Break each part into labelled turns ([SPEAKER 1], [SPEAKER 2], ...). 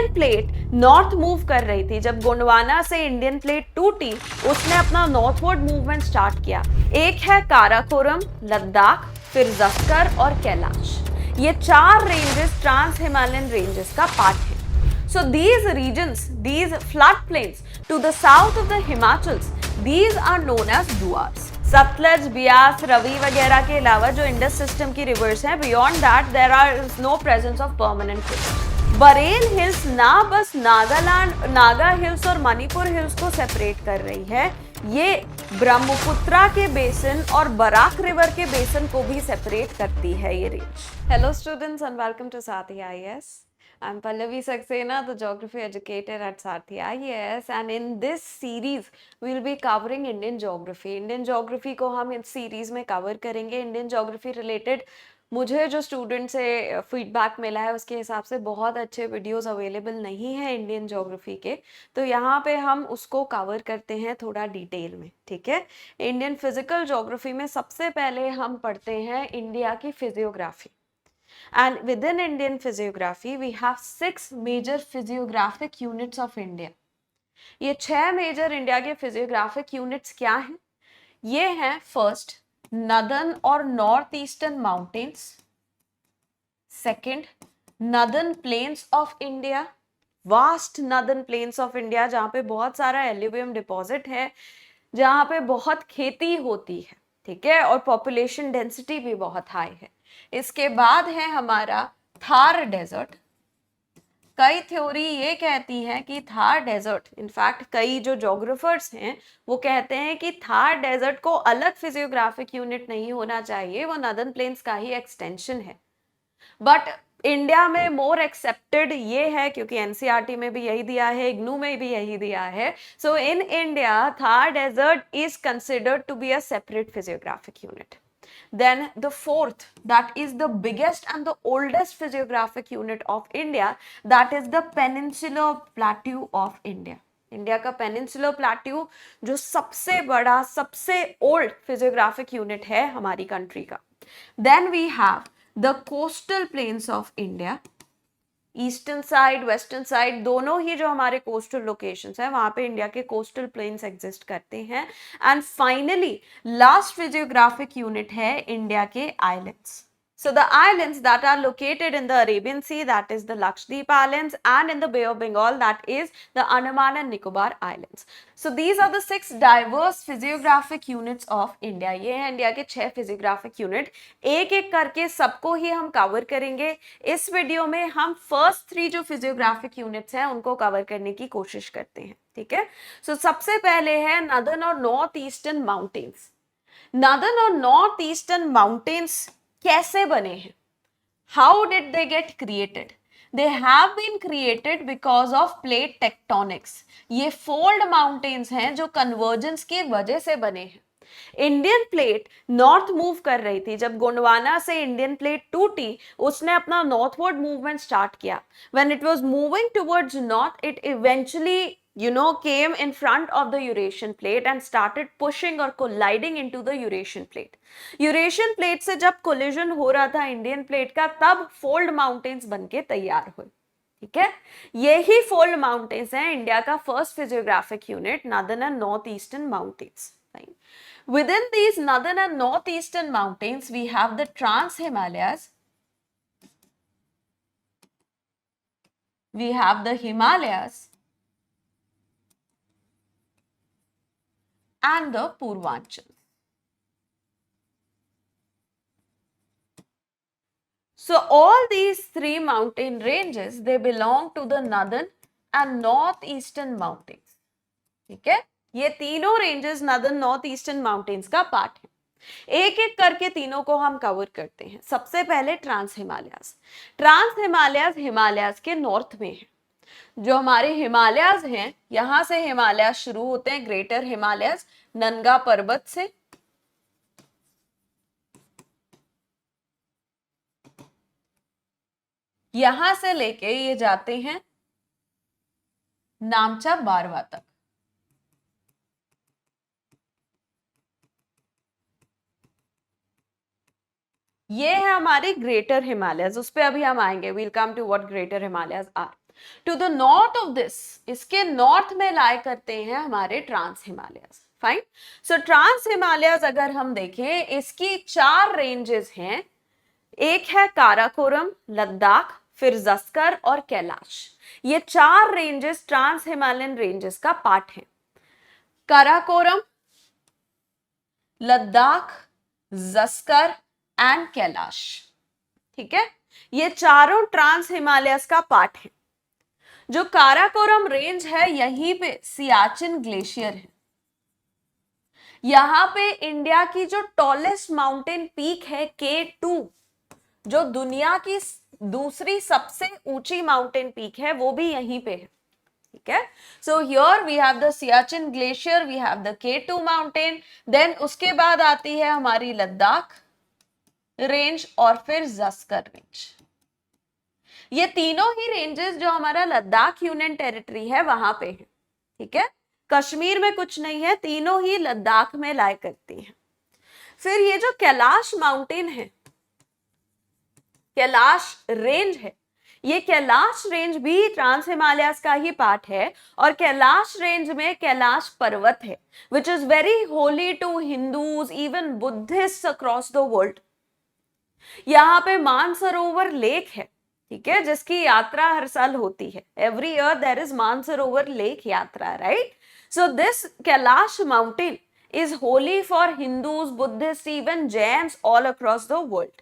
[SPEAKER 1] Indian plate north move कर रही थी, जब गोंडवाना से इंडियन प्लेट टूटी, उसने अपना नॉर्थवर्ड मूवमेंट स्टार्ट किया। एक है काराकोरम, लद्दाख, फिर जस्कर और कैलाश। ये 4 रेंजेस ट्रांस हिमालयन रेंजेस का पार्ट है। So these regions, these floodplains to the south of the Himachals, these are known as duars. Sutlej, Beas, Ravi वगैरह के अलावा जो इंडस सिस्टम की रिवर्स हैं, beyond that there are no presence of permanent rivers. Barail hills ना बस नागा हिल्स और मणिपुर हिल्स को सेपरेट कर रही है, ये ब्रह्मपुत्रा के बेसिन और बराक रिवर के बेसिन को भी सेपरेट करती है ये range. Hello students and welcome to Sathi IAS. I'm Pallavi Saxena, the geography educator at Sathi IAS, and in this series we'll be covering Indian geography. Indian geography को हम इस series में cover करेंगे। Indian geography related मुझे जो student से feedback मिला है उसके हिसाब से बहुत अच्छे वीडियोस अवेलेबल नहीं है इंडियन ज्योग्राफी के, तो यहाँ पे हम उसको कवर करते हैं थोड़ा डिटेल में, ठीक है। इंडियन फिजिकल ज्योग्राफी में सबसे पहले हम पढ़ते हैं इंडिया की physiography. And within Indian physiography, we have 6 major physiographic units of India. ये 6 मेजर इंडिया के फिजियोग्राफिक यूनिट्स क्या हैं? ये हैं फर्स्ट नदर्न और north eastern mountains, second northern plains of India, vast northern plains of India जहाँ पे बहुत सारा एल्यूवियम डिपॉजिट है, जहाँ पे बहुत खेती होती है, ठीक है, और पॉपुलेशन डेंसिटी भी बहुत हाई है। इसके बाद है हमारा थार डेजर्ट। कई थ्योरी ये कहती है कि थार डेजर्ट, इनफैक्ट कई जो जोग्राफर्स हैं वो कहते हैं कि थार डेजर्ट को अलग फिजियोग्राफिक यूनिट नहीं होना चाहिए, वो नदर्न प्लेन्स का ही एक्सटेंशन है। बट इंडिया में मोर एक्सेप्टेड ये है क्योंकि एनसीईआरटी में भी यही दिया है, इग्नू में भी यही दिया है। So in India Thar desert is considered to be a separate physiographic unit. Then the fourth, that is the biggest and the oldest physiographic unit of India, that is the Peninsular Plateau of India. India का peninsular plateau जो सबसे बड़ा, सबसे old physiographic unit है हमारी country का। Then we have the coastal plains of India. Eastern side, western side, दोनों ही जो हमारे कोस्टल लोकेशंस हैं वहां पे इंडिया के कोस्टल प्लेन्स एग्जिस्ट करते हैं। And finally last physiographic unit है इंडिया के islands. So the islands that are located in the Arabian Sea, that is the Lakshadweep Islands, and in the Bay of Bengal, that is the Andaman and Nicobar Islands. So these are the 6 diverse physiographic units of India. ये हैं India के 6 physiographic unit। एक एक करके सबको ही हम cover करेंगे। इस वीडियो में हम फर्स्ट 3 जो physiographic units हैं उनको कवर करने की कोशिश करते हैं, ठीक है। So सबसे पहले है नदर्न और नॉर्थ ईस्टर्न माउंटेन्स। नदर्न और नॉर्थ ईस्टर्न माउंटेन्स कैसे बने हैं? How did they get created? They have been created because of plate tectonics. ये फोल्ड माउंटेन्स हैं जो कन्वर्जेंस की वजह से बने हैं। इंडियन प्लेट नॉर्थ मूव कर रही थी, जब गोंडवाना से इंडियन प्लेट टूटी, उसने अपना नॉर्थवर्ड मूवमेंट स्टार्ट किया। When it was moving towards north, it eventually came in front of the Eurasian plate and started pushing or colliding into the Eurasian plate. Eurasian plate से जब collision हो रहा था Indian plate का, तब fold mountains बनके तैयार हुए, ठीक है। यही fold mountains हैं इंडिया का first physiographic unit, northern and northeastern mountains. Within these northern and northeastern mountains, we have the Trans-Himalayas. We have the Himalayas and the Purvanchal. So all these 3 mountain ranges, they belong to the northern and northeastern mountains, ठीक है। ये तीनों ranges northern north eastern mountains का part है। एक एक करके तीनों को हम कवर करते हैं। सबसे पहले ट्रांस हिमालयाज। ट्रांस हिमालयाज हिमालयाज के नॉर्थ में है। जो हमारे हिमालयाज हैं, यहां से हिमालयाज शुरू होते हैं, ग्रेटर हिमालयाज नंगा पर्वत से, यहां से लेके ये जाते हैं नामचा बारवा तक। ये है हमारे ग्रेटर हिमालयाज, उस पे अभी हम आएंगे, we'll come to what greater Himalayas are. To the north of this, इसके नॉर्थ में लाई करते हैं हमारे trans Himalayas. Fine. So trans Himalayas अगर हम देखें, इसकी 4 रेंजेस हैं। एक है काराकोरम, लद्दाख, फिर जस्कर और कैलाश। ये 4 रेंजेस ट्रांस हिमालयन रेंजेस का पार्ट है। काराकोरम, लद्दाख, जस्कर एंड कैलाश। ठीक है, ये चारों ट्रांस हिमालयस का पार्ट है। जो काराकोरम रेंज है, यहीं पे सियाचिन ग्लेशियर है। यहां पे इंडिया की जो टॉलेस्ट माउंटेन पीक है K2, जो दुनिया की दूसरी सबसे ऊंची माउंटेन पीक है, वो भी यहीं पे है। ठीक है, so here we have the Siachen glacier, we have the K2 mountain, then उसके बाद आती है हमारी लद्दाख रेंज और फिर जस्कर रेंज। ये तीनों ही रेंजेस जो हमारा लद्दाख यूनियन टेरिटरी है वहां पे है। ठीक है, कश्मीर में कुछ नहीं है, तीनों ही लद्दाख में लाई करती हैं। फिर ये जो कैलाश माउंटेन है, कैलाश रेंज है, ये कैलाश रेंज भी ट्रांस हिमालयस का ही पार्ट है। और कैलाश रेंज में कैलाश पर्वत है, which is very holy to Hindus, even Buddhist across the world. यहाँ पे मानसरोवर लेक है, ठीक है, जिसकी यात्रा हर साल होती है। Every year there is Mansarovar lake yatra, right? So this Kailash mountain is holy for Hindus, Buddhists, even Jains all across the world.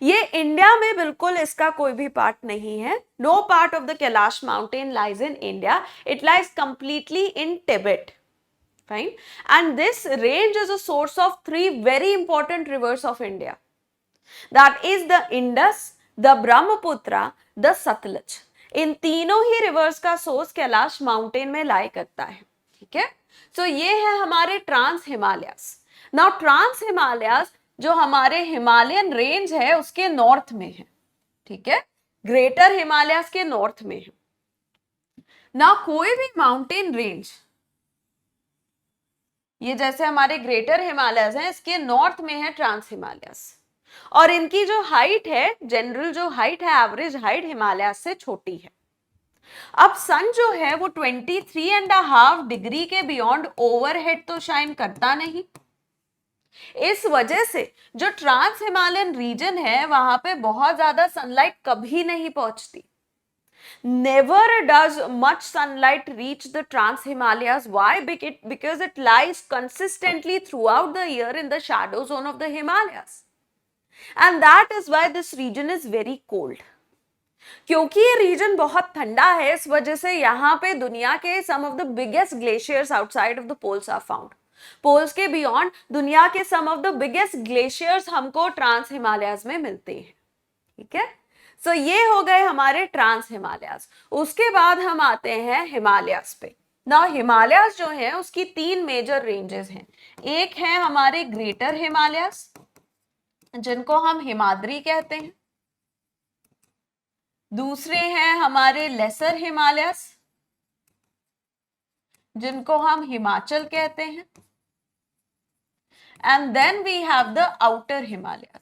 [SPEAKER 1] ये इंडिया में बिल्कुल इसका कोई भी पार्ट नहीं है. No part of the Kailash mountain lies in India. It lies completely in Tibet. Fine. And this range is a source of 3 very important rivers of India. That is the Indus, the Brahmaputra, the Satluj. इन तीनों ही reverse का source Kailash mountain में लाई करता है. ठीक है, so ये है हमारे trans Himalayas. Now trans Himalayas जो हमारे हिमालयन रेंज है उसके नॉर्थ में है. ठीक है, ग्रेटर हिमालयस के नॉर्थ में है. ना कोई भी माउंटेन रेंज, ये जैसे हमारे ग्रेटर हिमालयस हैं, इसके नॉर्थ में है ट्रांस हिमालयस. और इनकी जो हाइट है, जनरल जो हाइट है, एवरेज हाइट हिमालयस से छोटी है. अब सन जो है वो 23.5 डिग्री के बियॉन्ड ओवरहेड तो शाइन करता नहीं. इस वजह से जो ट्रांस हिमालयन रीजन है वहां पे बहुत ज्यादा सनलाइट कभी नहीं पहुंचती. Never does much sunlight reach the Trans Himalayas. Why? Because it lies consistently throughout the year in the shadow zone of the Himalayas. And that is why this region is very cold. क्योंकि ये reason बहुत ठंडा है, इस वजह से यहाँ पे दुनिया के some of the biggest glaciers outside of the poles are found. Poles के बियॉन्ड दुनिया के some of the biggest glaciers हमको ट्रांस हिमालयाज में मिलते हैं. ठीक है, सो ये हो गए हमारे ट्रांस हिमालयाज. उसके बाद हम आते हैं हिमालयाज पे. ना हिमालयाज जो है उसकी 3 मेजर रेंजेस हैं. एक है हमारे ग्रेटर हिमालयाज जिनको हम हिमाद्री कहते हैं. दूसरे हैं हमारे लेसर हिमालयस जिनको हम हिमाचल कहते हैं. And then we have the outer Himalayas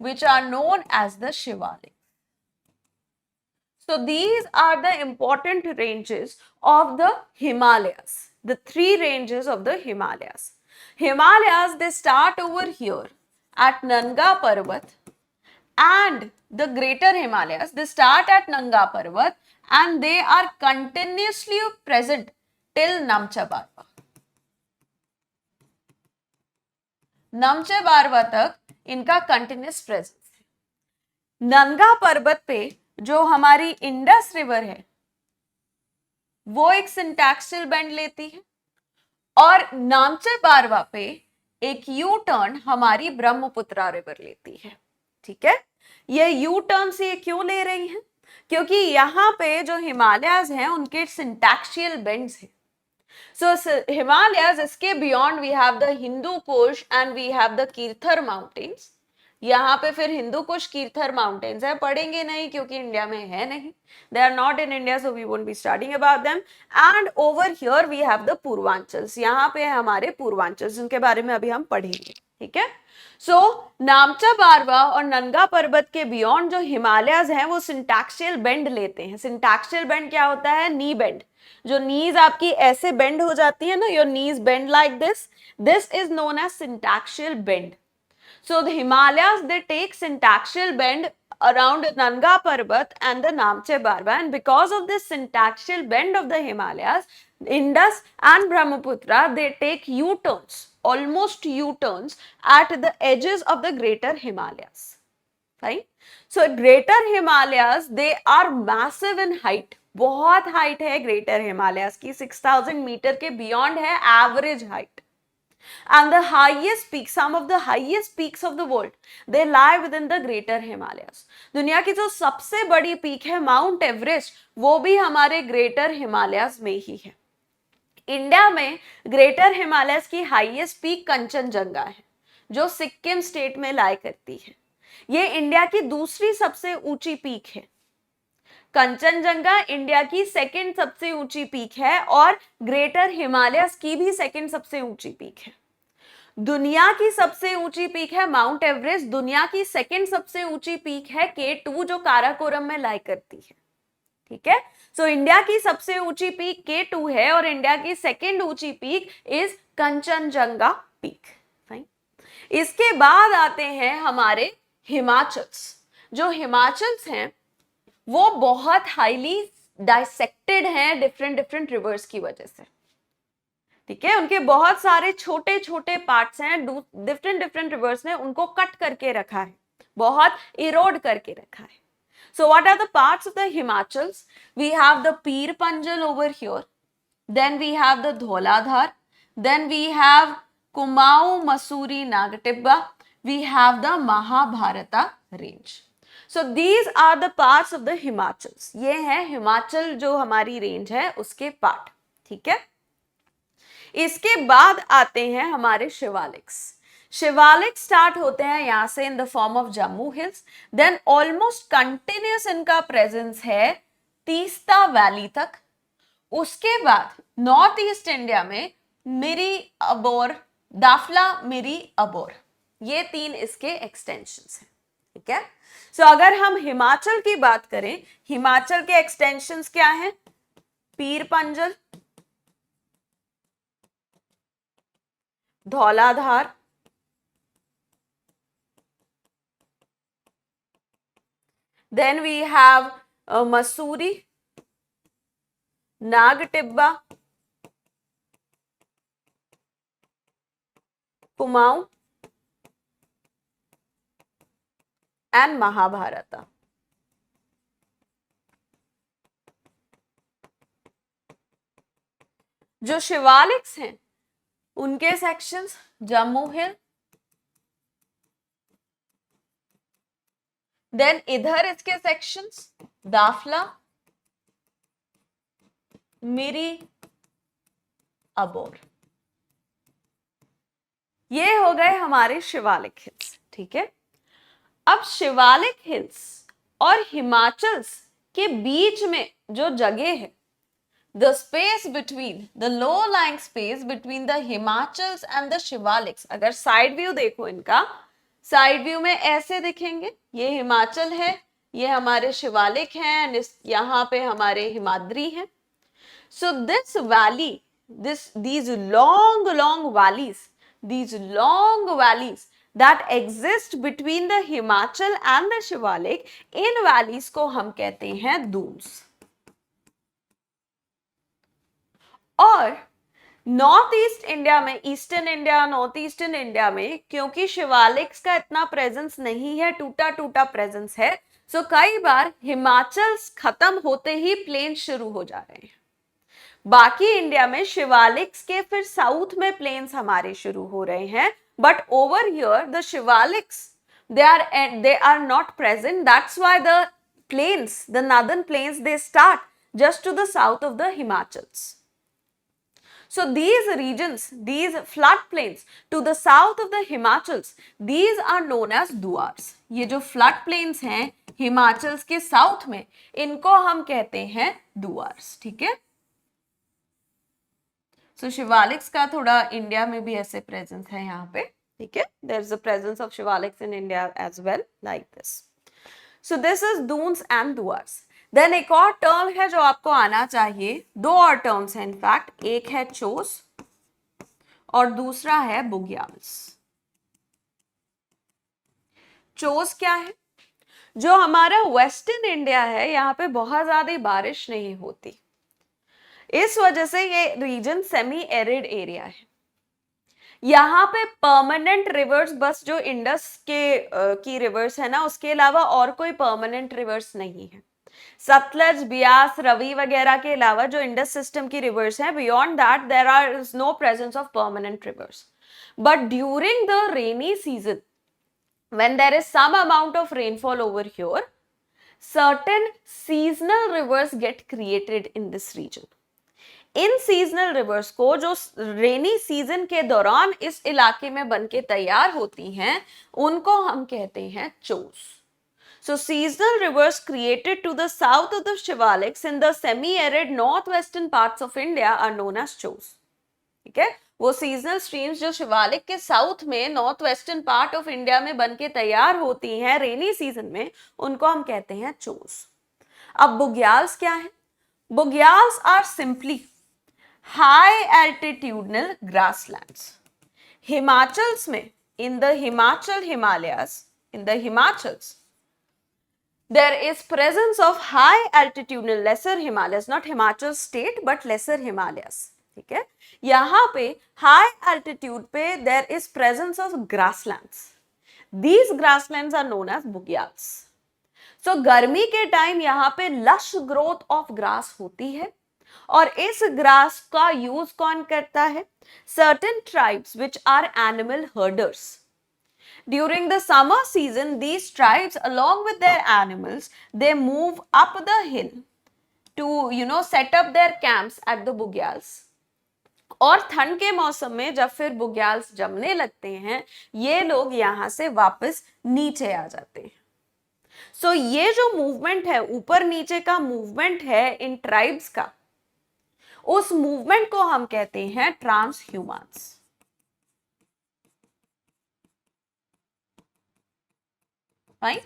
[SPEAKER 1] which are known as the Shivalik. So these are the important ranges of the Himalayas, the 3 ranges of the Himalayas. Himalayas, they start over here at Nanga Parvat, and the greater Himalayas, they start at Nanga Parvat and they are continuously present till Namcha Barwa. Namcha Barwa तक इनका continuous presence है. नंगा पर्वत पे जो हमारी Indus river है वो एक सिंटैक्सियल बेंड लेती है, और नामचे बारवा पे एक यू टर्न हमारी ब्रह्मपुत्रा रिवर लेती है. ठीक है, ये यू टर्न से क्यों ले रही हैं? क्योंकि यहाँ पे जो हिमालयाज हैं उनके सिंटैक्सियल बेंड्स हैं. So Himalayas, इसके beyond we have the Hindu Kush and we have the Kirthar mountains. यहाँ पे फिर हिंदू कुश कीर्थर माउंटेन्स है, पढ़ेंगे नहीं क्योंकि इंडिया में है नहीं. They are not in India, so we won't be studying about them. And over here we have the पूर्वांचल्स. यहाँ पे है हमारे पूर्वांचल जिनके बारे में अभी हम पढ़ेंगे. ठीक है। सो नामचा बारवा और नंगा पर्वत के बियॉन्ड जो हिमालयाज हैं वो सिंटैक्सियल बेंड लेते हैं। सिंटैक्सियल बेंड क्या होता है? Knee bend. जो नीज आपकी ऐसे बेंड हो जाती है ना, your knees bend like this is known as syntaxial bend. So the Himalayas, they take syntactial bend around Nanga Parbat and the Namche Barwa, and because of this syntactial bend of the Himalayas, Indus and Brahmaputra, they take U-turns, almost U-turns at the edges of the greater Himalayas. Fine. So greater Himalayas, they are massive in height. बहुत height है greater Himalayas की, 6000 metre के beyond है average height. And the highest peak, some of the highest peaks of the world, they lie within the greater Himalayas. दुनिया की जो सबसे बड़ी पीक है माउंट एवरेस्ट, वो भी हमारे ग्रेटर हिमालयाज में ही है. इंडिया में ग्रेटर हिमालयस की हाईएस्ट पीक कंचनजंगा है, जो सिक्किम स्टेट में लाई करती है. ये इंडिया की दूसरी सबसे ऊंची पीक है. कंचनजंगा इंडिया की सेकंड सबसे ऊंची पीक है और ग्रेटर हिमालयस की भी सेकंड सबसे ऊंची पीक है. दुनिया की सबसे ऊंची पीक है माउंट एवरेस्ट. दुनिया की सेकंड सबसे ऊंची पीक है K2 जो काराकोरम में लाई करती है. ठीक है. सो इंडिया की सबसे ऊंची पीक K2 है और इंडिया की सेकंड ऊंची peak is Kanchenjunga peak. Fine. इसके बाद आते हैं हमारे हिमाचल्स. जो हिमाचल्स हैं वो बहुत हाईली डाइसेक्टेड हैं डिफरेंट रिवर्स की वजह से. ठीक है. उनके बहुत सारे छोटे छोटे पार्ट्स हैं, डिफरेंट रिवर्स ने उनको कट करके रखा है, बहुत इरोड करके रखा है. So what are the parts of the Himachals? We have the Pir Panjal over here. Then we have the Dhauladhar. Then we have Kumaon, Mussoorie, Nagatibba. We have the Mahabharata range. So these are the parts of the Himachals. ये है हिमाचल जो हमारी range है उसके part. ठीक है. इसके बाद आते हैं हमारे शिवालिक्स. शिवालिक स्टार्ट होते हैं यहां से in the form of Jammu hills. Then almost continuous इनका प्रेजेंस है तीस्ता वैली तक. उसके बाद नॉर्थ ईस्ट इंडिया में मिरी अबोर, दाफला मिरी अबोर, ये तीन इसके एक्सटेंशंस हैं. ठीक है. सो अगर हम हिमाचल की बात करें, हिमाचल के एक्सटेंशंस क्या हैं? पीर Panjal, Dhauladhar, then we have Mussoorie, Nagatibba, Kumaon and Mahabharata. जो शिवालिक्स हैं उनके सेक्शंस जम्मू हिल, देन इधर इसके सेक्शंस दाफला, मिरी अबोर. ये हो गए हमारे शिवालिक हिल्स. ठीक है. अब शिवालिक हिल्स और हिमाचल्स के बीच में जो जगह है, the space between, the low lying space between the Himachals and the Shivaliks, अगर साइड व्यू देखो इनका, साइड व्यू में ऐसे दिखेंगे. ये हिमाचल है, ये हमारे शिवालिक हैं, यहाँ पे हमारे हिमाद्री हैं. So this valley, these long valleys that exist between the Himachal and the Shivalik, in valleys को हम कहते हैं dunes. और नॉर्थ ईस्ट इंडिया में, eastern India, north eastern India में क्योंकि शिवालिक्स का इतना प्रेजेंस नहीं है, टूटा टूटा प्रेजेंस है, सो कई बार हिमाचल खत्म होते ही प्लेन शुरू हो जा रहे हैं. बाकी इंडिया में शिवालिक्स के फिर साउथ में प्लेन्स हमारे शुरू हो रहे हैं. But over here the Shivaliks they are not present. That's why the plains, the northern plains, they start just to the south of the Himachals. So these regions, these flood plains to the south of the Himachals, these are known as duars. ये जो flood plains हैं हिमाचल्स के south में, इनको हम कहते हैं duars. ठीक है. So शिवालिक्स का थोड़ा इंडिया में भी ऐसे प्रेजेंस है यहाँ पे. ठीक है, there is a presence of Shivaliks in India as well like this. So this is Duns and Duars. Then एक और टर्म है जो आपको आना चाहिए, दो और टर्म्स हैं इनफैक्ट, एक है चोस और दूसरा है बुग्याल्स. चोस क्या है? जो हमारा वेस्टर्न इंडिया है, यहाँ पे बहुत ज्यादा बारिश नहीं होती, इस वजह से ये रीजन सेमी एरिड एरिया है. यहाँ पे परमानेंट रिवर्स बस जो इंडस की रिवर्स है ना, उसके अलावा और कोई परमानेंट रिवर्स नहीं है. सतलज, ब्यास, रवि वगैरह के अलावा जो इंडस सिस्टम की रिवर्स है, beyond that there are is no presence of permanent rivers. But during the rainy season, when there is some amount of rainfall over here, certain seasonal rivers get created in this region. In seasonal rivers को जो rainy season के दौरान इस इलाके में बनके तैयार होती हैं, उनको हम कहते हैं चोस. So seasonal rivers created to the south of the Shivaliks in the semi-arid northwestern parts of India are known as chos. ठीक है, वो सीजनल स्ट्रीम्स जो शिवालिक के साउथ में north western part of India में बनके तैयार होती हैं रेनी सीजन में, उनको हम कहते हैं चोस. अब बुग्याल्स क्या है? Bugyals are simply high altitudinal grasslands. Himachals में, in the Himachal Himalayas, in the Himachals there is presence of high altitudinal lesser Himalayas, not Himachal state but lesser Himalayas. ठीक है, यहाँ पे high altitude पे there is presence of grasslands. These grasslands are known as bugyals. So गर्मी के time यहाँ पे lush growth of grass होती है, और इस grass का यूज कौन करता है? Certain tribes which are animal herders. During the summer season, these tribes, along with their animals, they move up the hill to, set up their camps at the bugyals. और ठंड के मौसम में जब फिर बुग्याल्स जमने लगते हैं, ये लोग यहाँ से वापस नीचे आ जाते हैं. सो ये जो मूवमेंट है, ऊपर नीचे का मूवमेंट है इन ट्राइब्स का, उस मूवमेंट को हम कहते हैं ट्रांसह्यूमन्स. राइट,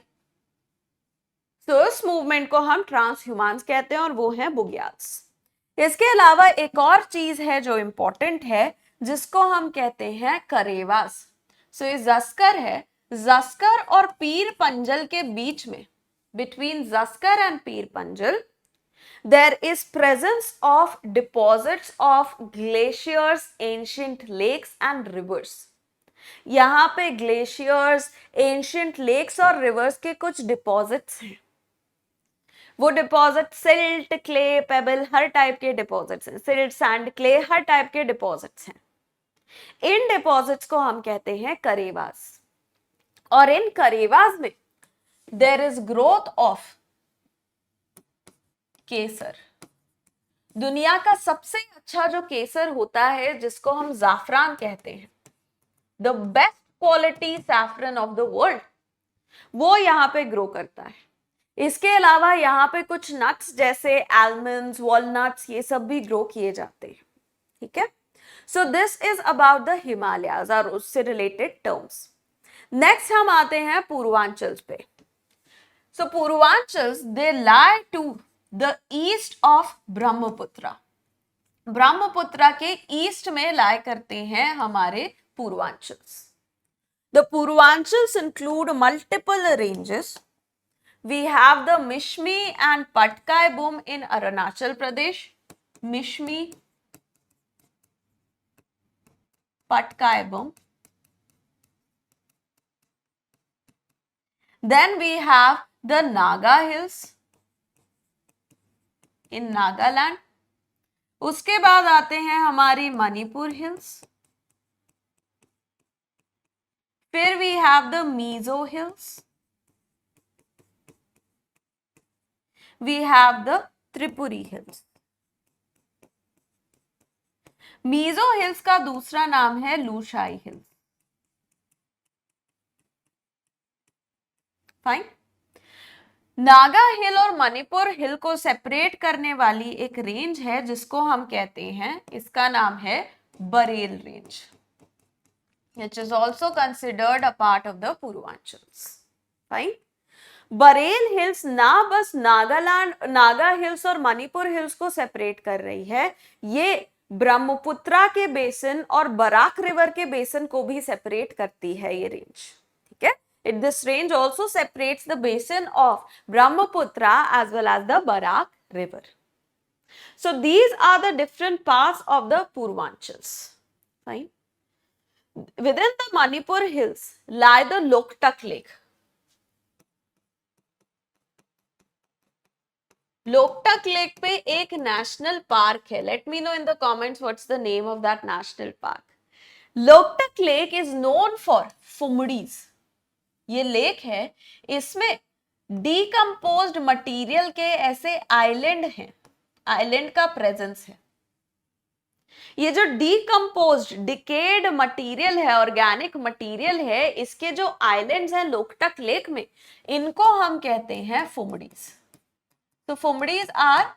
[SPEAKER 1] तो इस मूवमेंट को हम ट्रांसह्यूमन्स कहते हैं और वो है बुग्याल्स. इसके अलावा एक और चीज है जो इंपॉर्टेंट है, जिसको हम कहते हैं करेवास. सो ये जस्कर है. जस्कर और पीर पंजल के बीच में, between Zanskar and Pir Panjal, there is presence of deposits of glaciers, ancient lakes and rivers. यहाँ पे ग्लेशियर्स, एंशियंट लेक्स और रिवर्स के कुछ डिपॉजिट्स हैं. वो डिपॉजिट सिल्ट, क्ले, पेबल, हर टाइप के डिपॉजिट्स हैं. सिल्ट, सैंड, क्ले, हर टाइप के डिपॉजिट्स हैं. इन डिपॉजिट्स को हम कहते हैं करेवास. और इन करेवास में देयर इज ग्रोथ ऑफ केसर. दुनिया का सबसे अच्छा जो केसर होता है, जिसको हम जाफरान कहते हैं, the best quality saffron of the world, वो यहाँ पे ग्रो करता है. इसके अलावा यहाँ पे कुछ नट्स जैसे आलमंड्स, वॉलनट्स, ये सब भी ग्रो किए जाते हैं. ठीक है, सो this is about the Himalayas और उससे रिलेटेड टर्म्स. नेक्स्ट हम आते हैं पूर्वांचल पे. So Purvanchal they lie to the east of Brahmaputra. Brahmaputra के ईस्ट में लाई करते हैं हमारे पूर्वांचल्स. The Purvanchals include multiple ranges. We have the Mishmi and Patkai Bum in Arunachal Pradesh. Mishmi, Patkai Bum. Then we have the Naga Hills in Nagaland. उसके बाद आते हैं हमारी मणिपुर हिल्स. फिर we have the Mizo Hills. We have the Tripuri Hills. Mizo Hills का दूसरा नाम है लूशाई हिल्स. फाइन. नागा हिल और मणिपुर हिल को सेपरेट करने वाली एक रेंज है जिसको हम कहते हैं, इसका नाम है Barail range. which is also considered a part of the Purvanchals. Fine. Barail hills ना बस नागालैंड, नागा हिल्स और मणिपुर हिल्स को सेपरेट कर रही है, ये ब्रह्मपुत्रा के बेसिन और बराक रिवर के बेसिन को भी सेपरेट करती है ये रेंज. ठीक है. This range also separates the basin of Brahmaputra as well as the Barak river. So these are the different parts of the Purvanchals. Fine. Within the Manipur hills lie the Loktak Lake. Loktak lake पे एक national park है. Let me know in the comments what's the name of that national park. Loktak lake is known for phumdis. ये lake है, इसमें decomposed material के ऐसे island हैं, island का प्रेजेंस है. ये जो डीकंपोज्ड डिकेड मटेरियल है, ऑर्गेनिक मटेरियल है, इसके जो आइलैंड्स हैं लोकटक लेक में, इनको हम कहते हैं phumdis. So fumdis are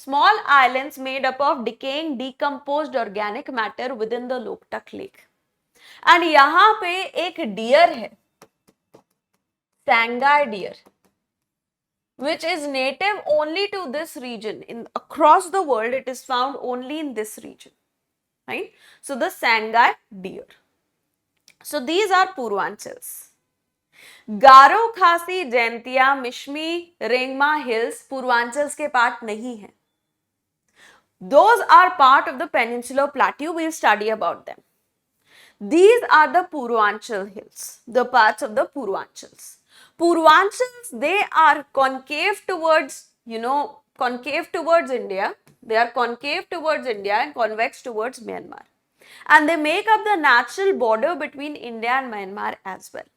[SPEAKER 1] small islands made up of decaying, decomposed organic matter within the Loktak lake. And यहाँ पे एक deer है, Sangai deer, which is native only to this region. Across the world, it is found only in this region, right? So the Sangai deer. So these are Purvanchals. गारो, खासी, Jaintia, Mishmi, Rengma hills Purvanchal के part नहीं है. Those are part of the peninsular plateau. We'll study about them. These are the Purvanchal hills, the parts of the Purvanchals. Purvanchals, they are concave towards, concave towards India. They are concave towards India and convex towards Myanmar. And they make up the natural border between India and Myanmar as well.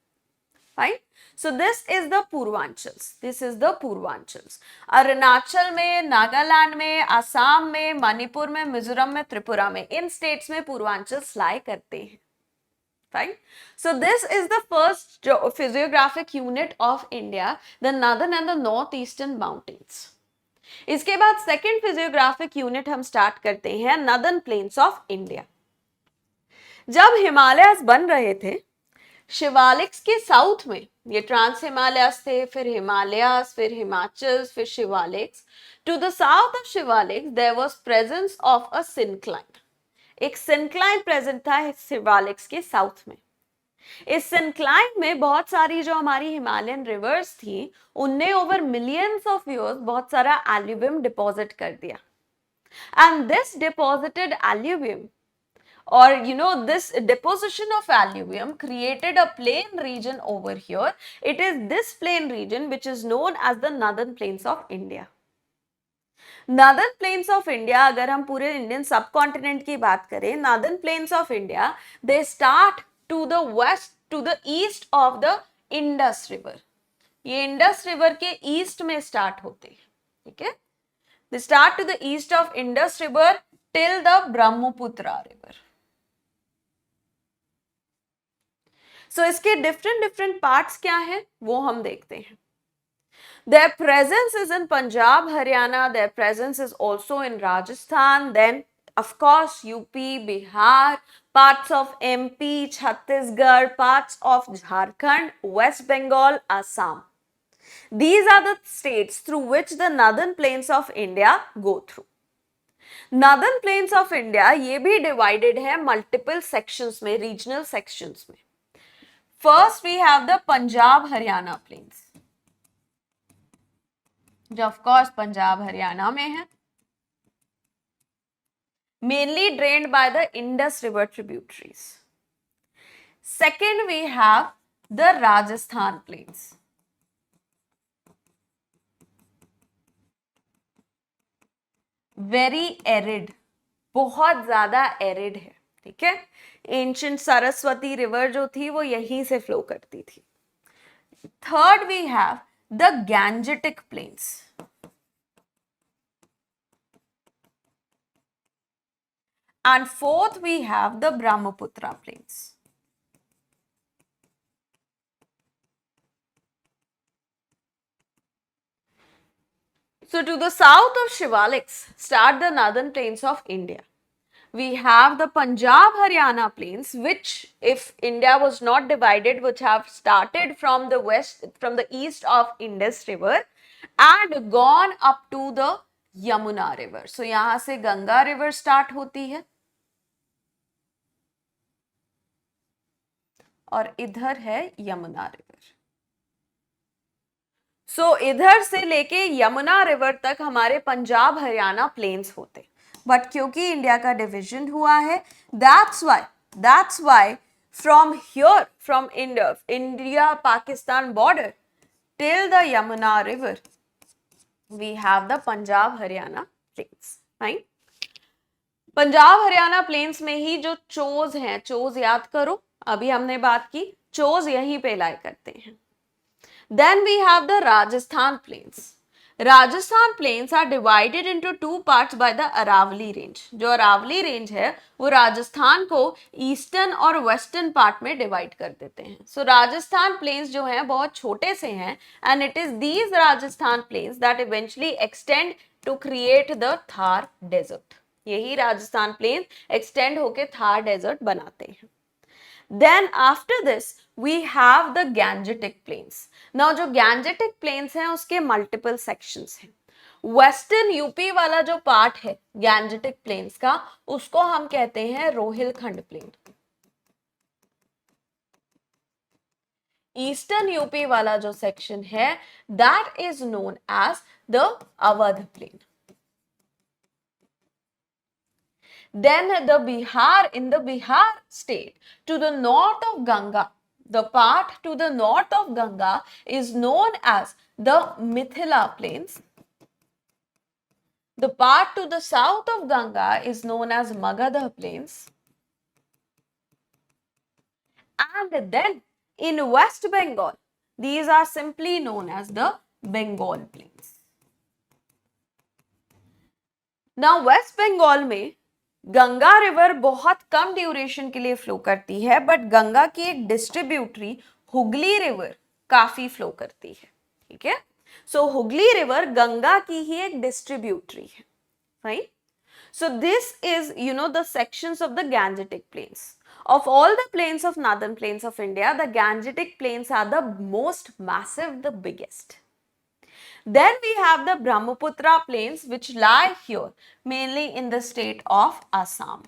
[SPEAKER 1] Fine. So this is the Purvanchals. This is the Purvanchals. Arunachal में, नागालैंड में, असम में, मणिपुर में, मिजोरम में, त्रिपुरा में, इन states में पूर्वांचल्स लाई करते हैं. Fine. So this is the first physiographic unit of India, the northern and the northeastern mountains. इसके बाद second physiographic unit हम start करते हैं northern plains of India. जब हिमालयस बन रहे थे, शिवालिक्स के साउथ में ये ट्रांस हिमालयस थे, फिर हिमालयस, फिर हिमाचल, फिर Shivaliks. To the south of Shivaliks there was presence of a syncline. एक सिंक्लाइन प्रेजेंट था शिवालिक्स के साउथ में. इस सिंक्लाइन में बहुत सारी जो हमारी हिमालयन रिवर्स थी, उनने ओवर मिलियंस ऑफ ईयर्स बहुत सारा एल्यूवियम डिपॉजिट कर दिया. And this deposited alluvium, or this deposition of alluvium created a plain region over here. It is this plain region which is known as the northern plains of India. Northern plains of India, अगर हम पूरे Indian subcontinent की बात करें, northern plains of India, they start to the west, to the east of the Indus river. ये Indus river के east में start होते हैं. ठीक है. They start to the east of Indus river till the Brahmaputra river. So इसके different parts क्या हैं वो हम देखते हैं. Their presence is in Punjab, Haryana. Their presence is also in Rajasthan. Then of course UP, Bihar, parts of MP, Chhattisgarh, parts of Jharkhand, West Bengal, Assam. These are the states through which the northern plains of India go through. Northern plains of India ये भी divided है multiple sections में, regional sections में. First we have the Punjab Haryana plains, जो of course Punjab Haryana में है, mainly drained by the Indus river tributaries. Second we have the Rajasthan plains. Very arid, बहुत ज्यादा arid है. ठीक है. एंशिएंट सरस्वती रिवर जो थी वो यहीं से फ्लो करती थी. Third we have the Gangetic plains. And fourth we have the Brahmaputra plains. So to the south of Shivaliks start the northern plains of India. we have the Punjab Haryana plains, which if India was not divided would have started from the west, from the east of Indus river and gone up to the Yamuna river. So यहां से Ganga river start होती है और इधर है Yamuna river. सो इधर से लेके यमुना रिवर तक हमारे पंजाब हरियाणा प्लेन्स होते, बट क्योंकि इंडिया का डिवीजन हुआ है, that's why from here, from India Pakistan border till the Yamuna river we have the Punjab Haryana plains. Right, Punjab Haryana plains में ही जो चोज हैं, चोज याद करो, अभी हमने बात की, चोज यहीं पे लाई करते हैं. Then we have the Rajasthan plains. Rajasthan plains are divided into two parts by the Aravalli range. जो अरावली रेंज है वो राजस्थान को ईस्टर्न और वेस्टर्न पार्ट में डिवाइड कर देते हैं. सो राजस्थान प्लेन्स जो हैं बहुत छोटे से हैं and it is these Rajasthan plains that eventually extend to create the Thar desert. यही राजस्थान प्लेन एक्सटेंड होके थार डेजर्ट बनाते हैं. Then after this we have the Gangetic plains. Now जो Gangetic plains हैं उसके multiple sections हैं. Western यूपी वाला जो पार्ट है Gangetic plains का, उसको हम कहते हैं रोहिलखंड प्लेन. ईस्टर्न यूपी वाला जो सेक्शन है that is known as the Awadh plain. Then the Bihar, in the Bihar state, to the north of Ganga, the part to the north of Ganga is known as the Mithila plains. The part to the south of Ganga is known as Magadha plains. And then in West Bengal, these are simply known as the Bengal plains. Now West Bengal में Ganga river बहुत कम duration के लिए flow करती है, but Ganga की एक distributary Hooghly river काफी flow करती है. ठीक है, सो हुगली रिवर गंगा की ही एक डिस्ट्रीब्यूटरी है. Right, so this is you know the sections of the Gangetic planes. Of all the plains of northern plains of India, the Gangetic plains are the most massive, the biggest. Then we have the Brahmaputra plains which lie here mainly in the state of Assam.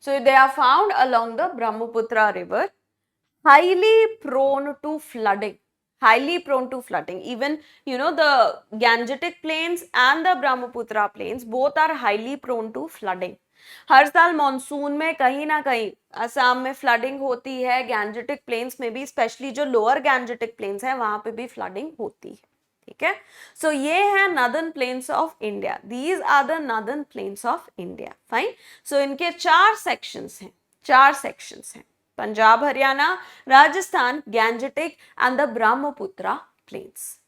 [SPEAKER 1] So they are found along the Brahmaputra river, highly prone to flooding. Highly prone to flooding. Even you know the Gangetic plains and the Brahmaputra plains both are highly prone to flooding. हर साल monsoon में कहीं ना कहीं असम में flooding होती है, Gangetic plains में भी, स्पेशली जो लोअर गैंजेटिक प्लेन्स है वहां पे भी फ्लडिंग होती है. ठीक है, सो ये है northern plains of India. These are the northern plains of India. Fine, so इनके चार सेक्शंस हैं, Punjab Haryana, Rajasthan, Gangetic and the Brahmaputra plains.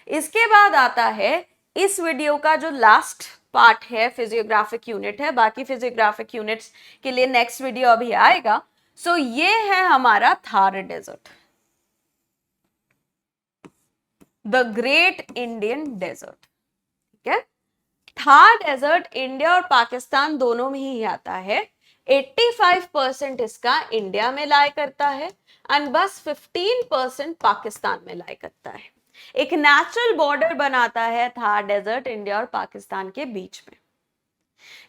[SPEAKER 1] इसके बाद आता है इस वीडियो का जो लास्ट पार्ट है, फिजियोग्राफिक यूनिट है. बाकी फिजियोग्राफिक यूनिट्स के लिए नेक्स्ट वीडियो अभी आएगा. सो ये है हमारा Thar desert, the great Indian desert. ठीक है, थार डेजर्ट इंडिया और पाकिस्तान दोनों में ही आता है. 85% इसका इंडिया में लाई करता है एंड बस 15% पाकिस्तान में लाई करता है. एक नेचुरल बॉर्डर बनाता है थार डेजर्ट इंडिया और पाकिस्तान के बीच में.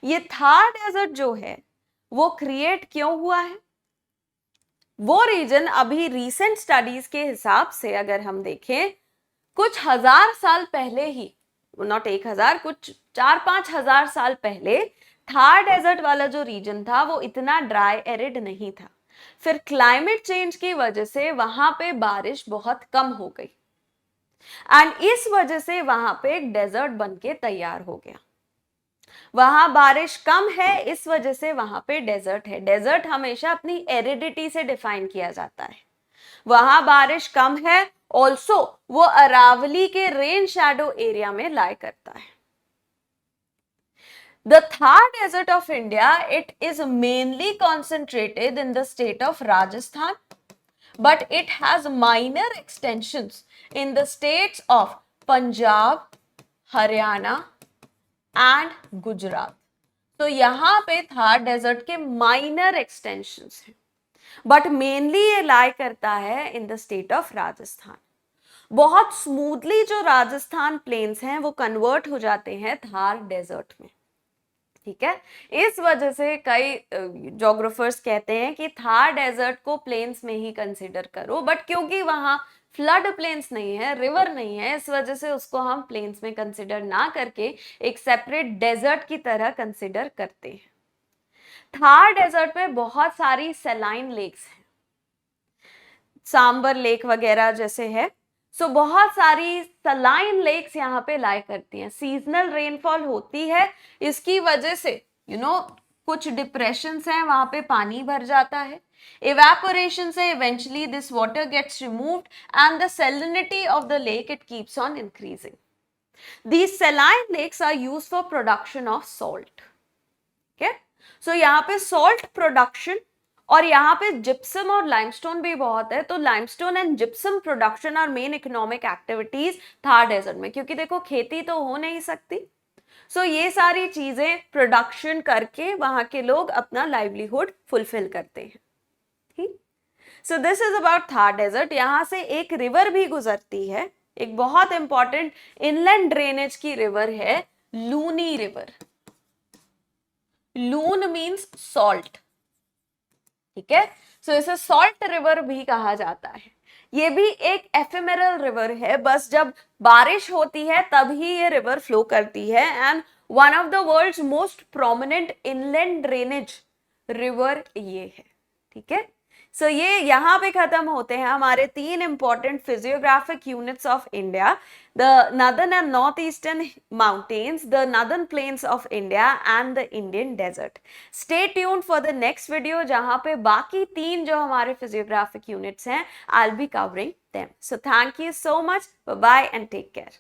[SPEAKER 1] ये थार डेजर्ट जो है वो क्रिएट क्यों हुआ है? वो रीजन अभी रीसेंट स्टडीज के हिसाब से अगर हम देखें, कुछ हजार साल पहले ही, नॉट 1000, कुछ 4-5 हजार साल पहले थार डेजर्ट वाला जो रीजन था वो इतना ड्राई एरिड नहीं था. फिर क्लाइमेट चेंज की वजह से वहां पे बारिश बहुत कम हो गई एंड इस वजह से वहां पे एक डेजर्ट बनके तैयार हो गया. वहां बारिश कम है, इस वजह से वहां पे डेजर्ट है. डेजर्ट हमेशा अपनी एरिडिटी से डिफाइन किया जाता है. वहां बारिश कम है, ऑल्सो वो अरावली के रेन शैडो एरिया में लाई करता है. The Thar Desert of India, it is mainly concentrated in the state of Rajasthan, but it has minor extensions in the states of Punjab, Haryana and Gujarat. तो यहाँ पे थार डेजर्ट के minor extensions हैं, but mainly ये लाई करता है in the state of Rajasthan. बहुत smoothly जो राजस्थान प्लेन्स हैं वो कन्वर्ट हो जाते हैं थार डेजर्ट में, ठीक है। इस वजह से कई जोग्राफर्स कहते हैं कि थार डेजर्ट को प्लेन्स में ही कंसिडर करो, बट क्योंकि वहां फ्लड प्लेन्स नहीं है, रिवर नहीं है, इस वजह से उसको हम प्लेन्स में कंसिडर ना करके एक सेपरेट डेजर्ट की तरह कंसिडर करते हैं। थार डेजर्ट में बहुत सारी सेलाइन लेक्स हैं, सांबर लेक वगैरह जैसे है। सो बहुत सारी सलाइन लेक्स यहाँ पे लाई करती हैं, सीजनल रेनफॉल होती है, इसकी वजह से कुछ डिप्रेशंस हैं, वहां पे पानी भर जाता है, इवेपोरेशन से eventually this water gets removed and the salinity of the lake it keeps on increasing. These saline lakes are used for production of salt. Okay? So यहाँ पे salt production और यहाँ पे जिप्सम और लाइमस्टोन भी बहुत है, तो limestone and gypsum production are main economic activities Thar desert में, क्योंकि देखो खेती तो हो नहीं सकती। सो ये सारी चीजें प्रोडक्शन करके वहां के लोग अपना लाइवलीहुड फुलफिल करते हैं, ठीक। So this is about Thar desert. यहां से एक रिवर भी गुजरती है, एक बहुत इंपॉर्टेंट इनलैंड ड्रेनेज की रिवर है Luni river. Lun means salt, ठीक है। सो इसे सॉल्ट रिवर भी कहा जाता है। ये भी एक एफेमेरल रिवर है, बस जब बारिश होती है तभी ये रिवर फ्लो करती है, and one of the world's most prominent inland drainage river ये है, ठीक है। सो ये यहाँ पे खत्म होते हैं हमारे 3 important physiographic units of India, the northern and north eastern mountains, the northern plains of India and the Indian desert. Stay tuned for the next video, जहाँ पे बाकी 3 जो हमारे फिजियोग्राफिक यूनिट्स हैं, I will be covering them. So thank you so much, bye bye and take care.